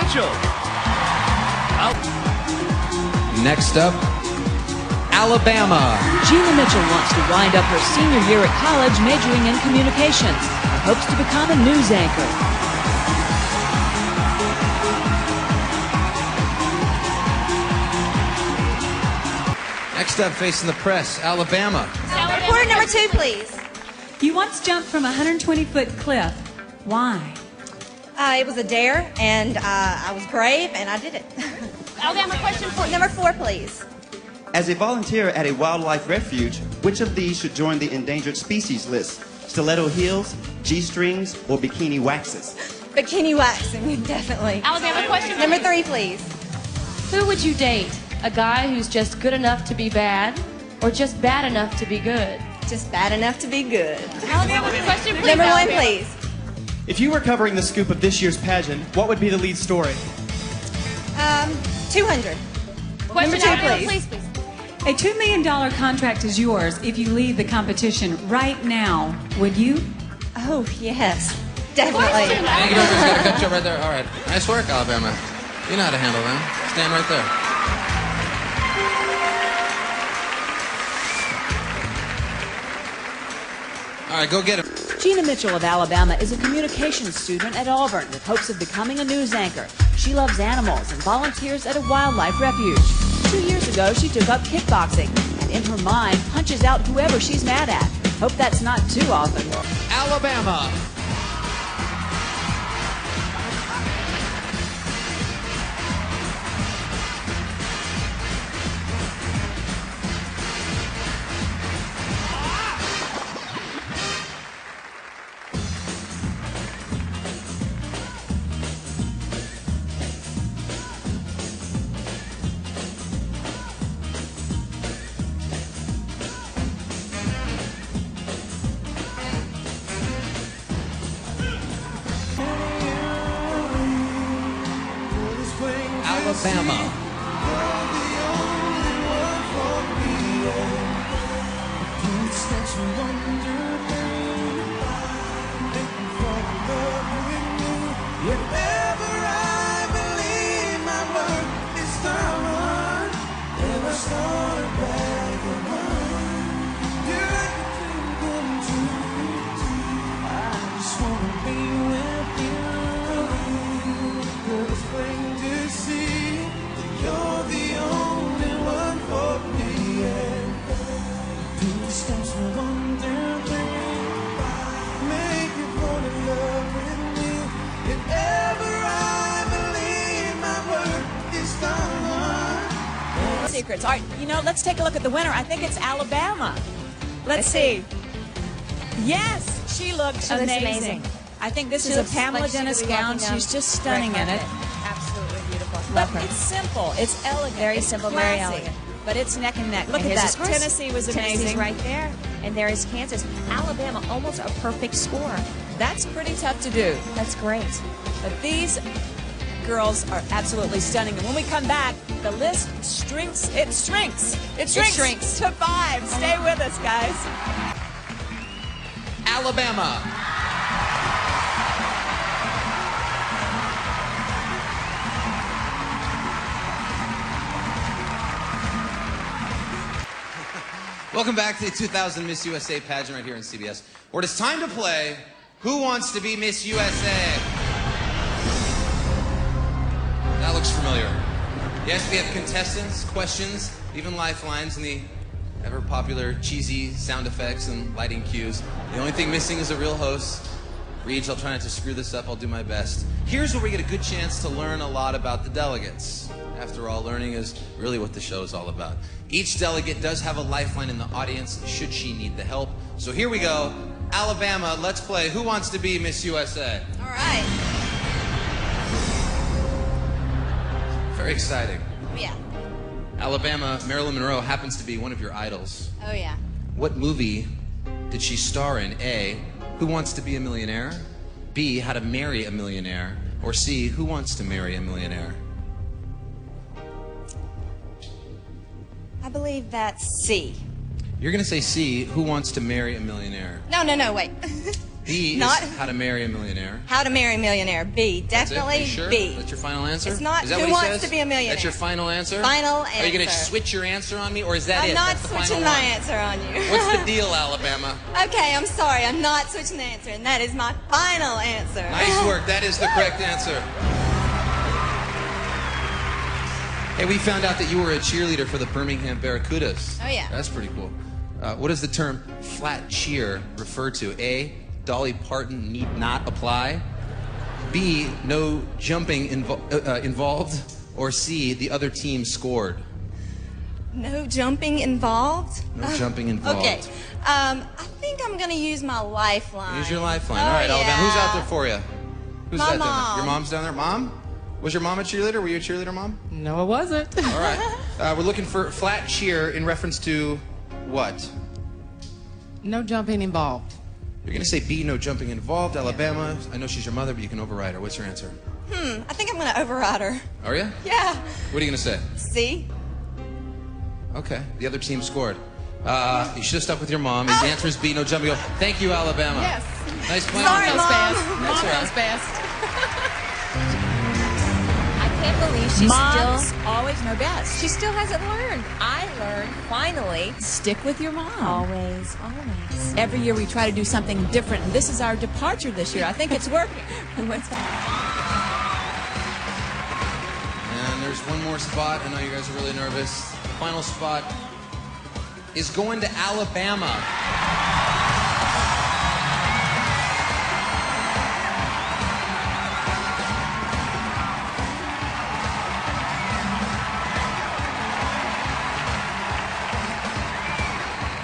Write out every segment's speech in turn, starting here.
Mitchell. Next up, Alabama. Jina Mitchell wants to wind up her senior year at college majoring in communications and hopes to become a news anchor. Next up, facing the press, Alabama. Reporter number 2, please. You once jumped from a 120-foot cliff. Why? It was a dare, and I was brave, and I did it. Alabama, question for you. Number 4, please. As a volunteer at a wildlife refuge, which of these should join the endangered species list? Stiletto heels, G-strings, or bikini waxes? Bikini waxing, definitely. Alabama, question for Number you. 3, please. Who would you date? A guy who's just good enough to be bad, or just bad enough to be good? Just bad enough to be good. Alabama, question please. Number 1, Alabama. please. If you were covering the scoop of this year's pageant, what would be the lead story? 200. Question Number 2, Alabama, please. please. A $2 million contract is yours if you leave the competition right now. Would you? Oh, yes. Definitely. Question. Thank you, got a good job right there. All right. Nice work, Alabama. You know how to handle them. Stand right there. All right, go get him. Jina Mitchell of Alabama is a communications student at Auburn with hopes of becoming a news anchor. She loves animals and volunteers at a wildlife refuge. 2 years ago, she took up kickboxing and in her mind punches out whoever she's mad at. Hope that's not too often. Alabama. Alabama. Secrets. All right, let's take a look at the winner. I think it's Alabama. Let's see. Yes, she looks amazing. I think this is a Pamela Dennis gown. She's just stunning in it. Absolutely beautiful. But it's simple. It's elegant. Very it's simple, classy, very elegant. But it's neck and neck. Look And at here's that. the scores. Tennessee was Tennessee's amazing. right there, and there is Kansas. Alabama, almost a perfect score. That's pretty tough to do. That's great. But these girls are absolutely stunning. And when we come back, the list shrinks. It shrinks. It shrinks to 5. Stay with us, guys. Alabama. Welcome back to the 2000 Miss USA pageant right here on CBS, where it's time to play Who Wants to Be Miss USA? That looks familiar. Yes, we have contestants, questions, even lifelines, and the ever-popular cheesy sound effects and lighting cues. The only thing missing is a real host. Reach, I'll try not to screw this up. I'll do my best. Here's where we get a good chance to learn a lot about the delegates. After all, learning is really what the show is all about. Each delegate does have a lifeline in the audience should she need the help. So here we go. Alabama, let's play Who Wants to Be Miss USA? All right. Very exciting. Yeah. Alabama, Marilyn Monroe happens to be one of your idols. Oh, yeah. What movie did she star in? A, Who Wants to Be a Millionaire? B, How to Marry a Millionaire? Or C, Who Wants to Marry a Millionaire? I believe that's C. You're going to say C, Who Wants to Marry a Millionaire? No, wait. B Not- is How to Marry a Millionaire. How to Marry a Millionaire. B. That's it? Definitely You sure? B. That's your final answer? It's not Is that Who what he Wants says? to Be a Millionaire. That's your final answer? Final Are you going to answer. switch your answer on me, or is that I'm it? not That's the switching final my one? answer on you. What's the deal, Alabama? Okay, I'm sorry. I'm not switching the answer, and that is my final answer. Nice work. That is the correct answer. Hey, we found out that you were a cheerleader for the Birmingham Barracudas. Oh, yeah. That's pretty cool. What does the term flat cheer refer to? A, Dolly Parton need not apply. B, no jumping involved. Or C, the other team scored. No jumping involved? No jumping involved. Okay. I think I'm going to use my lifeline. Use your lifeline. Oh, All right, Alabama. Who's out yeah. there for you? Who's My that down there? mom. Your mom's down there? Mom? Was your mom a cheerleader? Were you a cheerleader, Mom? No, it wasn't. All right. We're looking for flat cheer in reference to what? No jumping involved. You're going to say B, no jumping involved. Alabama, I know she's your mother, but you can override her. What's your answer? I think I'm going to override her. Are you? Yeah. What are you going to say? C. Okay. The other team scored. You should have stuck with your mom. His answer is B, no jumping. Thank you, Alabama. Yes. Nice plan. Sorry, Mom knows Mom. best. That's Mom all right. knows best. I can't believe she Moms still always know best. she still hasn't learned. I learned finally. Stick with your mom. Always. Every year we try to do something different, and this is our departure this year. I think it's working. And there's one more spot. I know you guys are really nervous. The final spot is going to Alabama.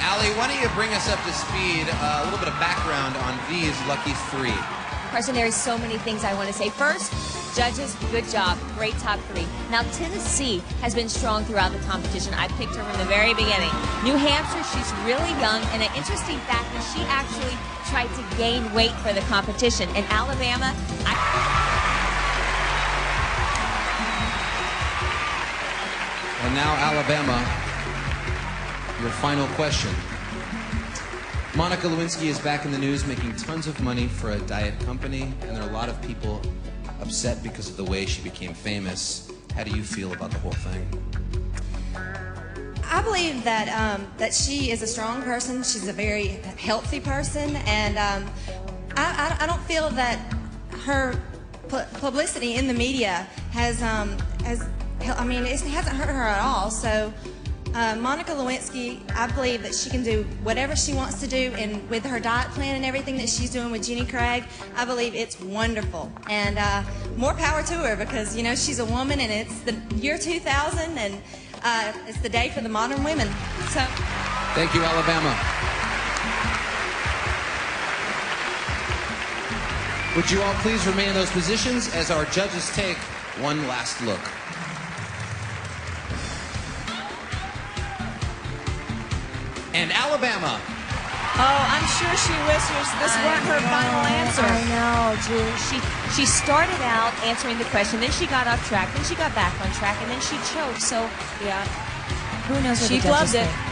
Allie, why don't you bring us up to speed, a little bit of background on V's Lucky 3. Carson, there are so many things I want to say. First, judges, good job. Great top 3. Now, Tennessee has been strong throughout the competition. I picked her from the very beginning. New Hampshire, she's really young, and an interesting fact is she actually tried to gain weight for the competition. And Alabama, And now, Alabama, your final question. Monica Lewinsky is back in the news making tons of money for a diet company, and there are a lot of people upset because of the way she became famous. How do you feel about the whole thing? I believe that she is a strong person. She's a very healthy person, and I don't feel that her publicity in the media has it hasn't hurt her at all. So Monica Lewinsky, I believe that she can do whatever she wants to do, and with her diet plan and everything that she's doing with Jeannie Craig, I believe it's wonderful. And more power to her, because she's a woman, and it's the year 2000, and it's the day for the modern women. So, Thank you, Alabama. Would you all please remain in those positions as our judges take one last look? And Alabama. Oh, I'm sure she wishes this weren't her final answer. I know, Julie. She started out answering the question, then she got off track, then she got back on track, and then she choked. So, Yeah. who knows what She the judges flubbed it. think.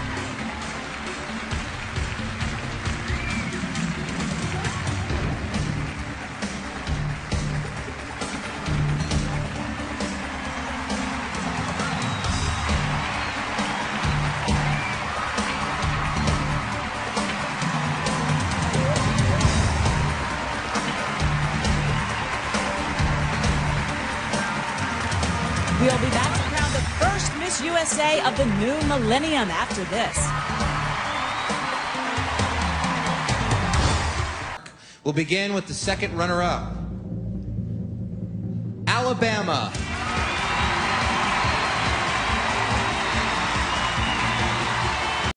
We'll be back to crown the first Miss USA of the new millennium after this. We'll begin with the second runner-up. Alabama.